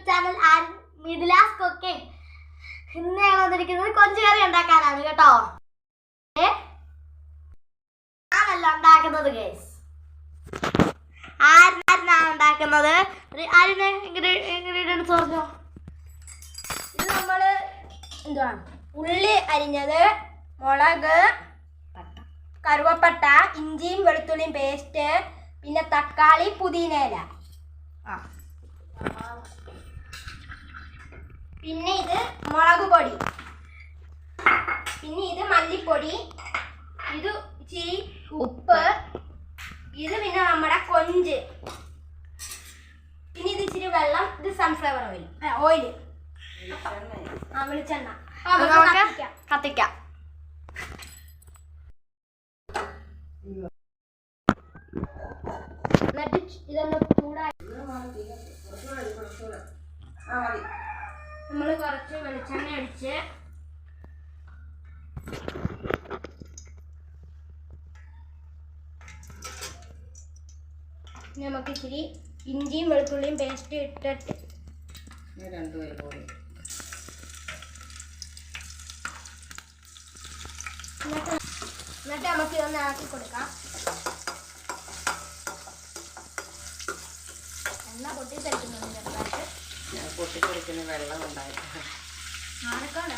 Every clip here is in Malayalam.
Channel and മിഥിലാസ് cooking. ഇന്ന് ഞങ്ങൾ വന്നിരിക്കുന്നത് കൊഞ്ചുകറി ഉണ്ടാക്കാനാണ് കേട്ടോ. ഞാനല്ല ഉണ്ടാക്കുന്നത് ഗൈസ്. ആരാണ് ഉണ്ടാക്കുന്നത്? ആരിന് ഇൻഗ്രീഡിയൻസ് പറഞ്ഞോ. ഇത് നമ്മള് എന്താണ് ഉള്ളി അരിഞ്ഞത്, മുളക്, കറുവപ്പട്ട, ഇഞ്ചിയും വെളുത്തുള്ളിയും പേസ്റ്റ്, പിന്നെ തക്കാളി, പുതിനയില, പിന്നെ ഇത് മുളക് പൊടി, പിന്നെ ഇത് മല്ലിപ്പൊടി, ഇത് ഇച്ചിരി ഉപ്പ്, ഇത് പിന്നെ നമ്മുടെ കൊഞ്ച്, പിന്നെ ഇത് ഇച്ചിരി വെള്ളം, ഇത് സൺഫ്ലവർ ഓയിൽ, വെളിച്ചെണ്ണ. കത്തിക്കാം. എന്നിട്ട് ഇതൊന്ന് ചൂടായി നമ്മൾ കുറച്ച് വെളിച്ചെണ്ണ ഒഴിച്ച് നമുക്ക് ഇച്ചിരി ഇഞ്ചിയും വെളുത്തുള്ളിയും പേസ്റ്റ് ഇട്ടിട്ട് എന്നിട്ട് നമുക്ക് ഇതൊന്ന് ഇളക്കി കൊടുക്കാം. എണ്ണ പൊട്ടിത്തെറിക്കുന്നുണ്ട് ചെറുതായിട്ട്. പൊട്ടിത്തെറിക്കുന്ന വെള്ളം ഉണ്ടായിട്ട് ആരൊക്കെയാണ്.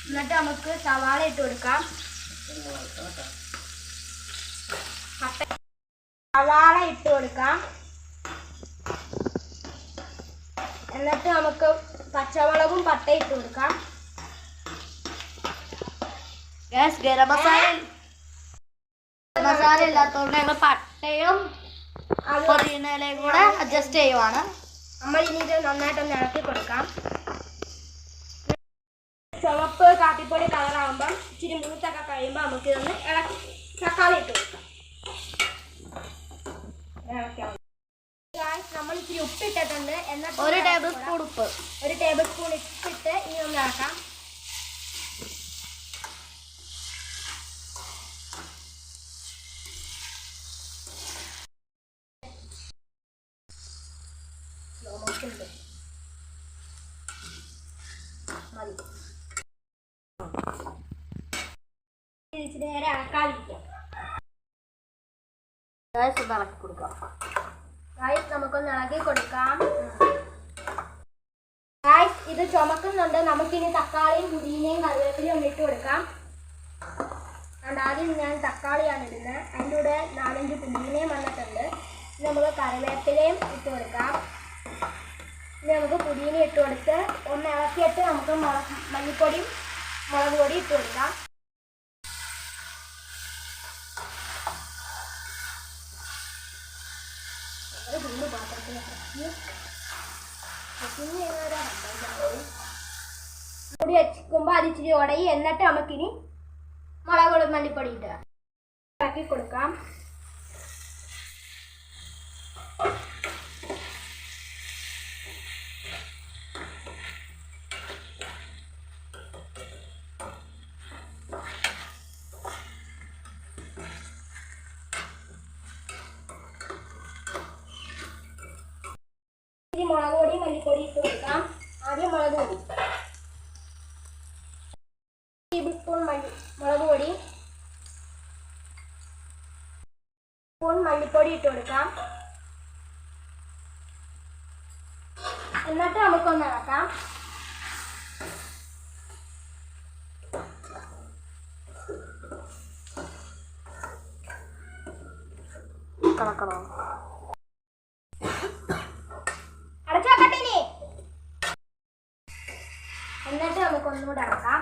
എന്നിട്ട് നമുക്ക് സവാള ഇട്ട് കൊടുക്കാം. സവാള ഇട്ട് കൊടുക്കാം. എന്നിട്ട് നമുക്ക് പച്ചമുളകും പട്ട ഇട്ട് കൊടുക്കാം. ഗരം മസാല ഇല്ലാത്തതുകൊണ്ട് ഞങ്ങൾ പട്ടയും പുതിനയിലയും കൂടെ അഡ്ജസ്റ്റ് ചെയ്യുവാണ്. നമ്മൾ ഇനി ഇത് നന്നായിട്ടൊന്ന് ഇളക്കി കൊടുക്കാം. ചുവപ്പ് കാപ്പിപ്പൊടി കളറാകുമ്പം ഇച്ചിരി മൂത്തൊക്കെ കഴിയുമ്പോൾ നമുക്ക് ഇതൊന്ന് ഇളക്കി തക്കാളി ഇട്ട് കൊടുക്കാം. നമ്മൾ ഇച്ചിരി ഉപ്പിട്ടിട്ടുണ്ട്. എന്നിട്ട് 1 ടേബിൾ സ്പൂൺ ഉപ്പ്, 1 ടേബിൾ സ്പൂൺ ഇട്ടിട്ട് ഇനി ഒന്ന് ഇളക്കാം. ഇച്ചിരി നേരം ഇളക്കാതിരിക്കാം. ഇളക്കി കൊടുക്കാം. നമുക്കൊന്ന് ഇളക്കി കൊടുക്കാം. ഇത് ചുമക്കുന്നുണ്ട്. നമുക്കിനി തക്കാളിയും പുതിനയും കറിവേപ്പിലയും ഒന്ന് ഇട്ട് കൊടുക്കാം. ആദ്യം ഞാൻ തക്കാളിയാണ് ഇടുന്നത്. അതിൻ്റെ കൂടെ 4-5 പുതിനയും വന്നിട്ടുണ്ട്. ഇനി നമുക്ക് കറിവേപ്പിലയും ഇട്ട് കൊടുക്കാം. ഇനി നമുക്ക് പുതിന ഇട്ട് കൊടുത്ത് ഒന്ന് ഇളക്കിയിട്ട് നമുക്ക് മല്ലിപ്പൊടിയും മുളക് പൊടി ഇട്ട് കൊടുക്കാം. പൊടി വെക്കുമ്പോൾ അത് ഇച്ചിരി ഉടയി. എന്നിട്ട് നമുക്കിനി മുളക് മല്ലിപ്പൊടി ഇട്ട് ഇളക്കി കൊടുക്കാം. മുളക് പൊടി മല്ലിപ്പൊടി ഇട്ട് കൊടുക്കാം. ആദ്യം മുളക് പൊടി, 1 ടേബിൾ സ്പൂൺ മുളക് പൊടി, സ്പൂൺ മല്ലിപ്പൊടി ഇട്ട് കൊടുക്കാം. എന്നിട്ട് നമുക്കൊന്ന് ഇളക്കാം. കളക്കണോ? എന്നിട്ട് നമുക്ക് ഒന്നുകൂടെ ഇളക്കാം.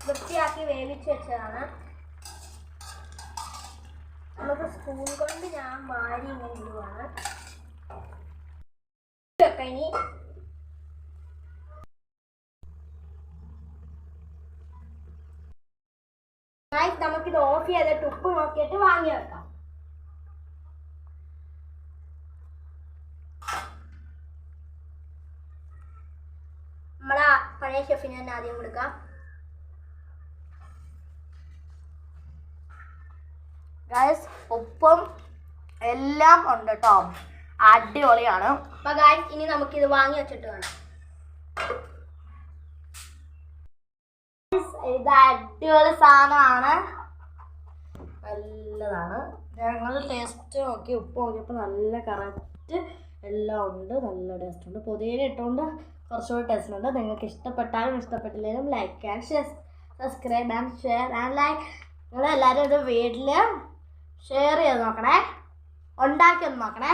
വൃത്തിയാക്കി വേവിച്ച് വെച്ചതാണ്. നമുക്ക് സ്പൂൺ കൊണ്ട് ഞാൻ വാരി ഇങ്ങനെ ഇടുവാണ്. ഇനി നമുക്കിത് ഓഫ് ചെയ്തിട്ട് ഉപ്പ് നോക്കിയിട്ട് വാങ്ങി വെക്കാം. നമ്മളെ പഴയ ഷെഫിന് തന്നെ ആദ്യം കൊടുക്കാം. ഗൈസ് ഉപ്പും എല്ലാം ഉണ്ട് കേട്ടോ. അടിപൊളിയാണ്. അപ്പൊ ഗൈസ് ഇനി നമുക്കിത് വാങ്ങി വെച്ചിട്ട് വേണം. ഇത് അടിപൊളി സാധനമാണ്, നല്ലതാണ്. ഞങ്ങൾ ടേസ്റ്റ് നോക്കി ഉപ്പ് നോക്കിയപ്പോൾ നല്ല കറക്റ്റ് എല്ലാം ഉണ്ട്, നല്ല ടേസ്റ്റ് ഉണ്ട്. പുതിയ ഇട്ടുകൊണ്ട് കുറച്ചുകൂടി ടേസ്റ്റ് ഉണ്ട്. നിങ്ങൾക്ക് ഇഷ്ടപ്പെട്ടാലും ഇഷ്ടപ്പെട്ടില്ലെങ്കിലും like and share, subscribe and share and like. നിങ്ങളെല്ലാവരും ഇത് വീട്ടിൽ ഷെയർ ചെയ്ത് നോക്കണേ, ഉണ്ടാക്കി ഒന്ന് നോക്കണേ.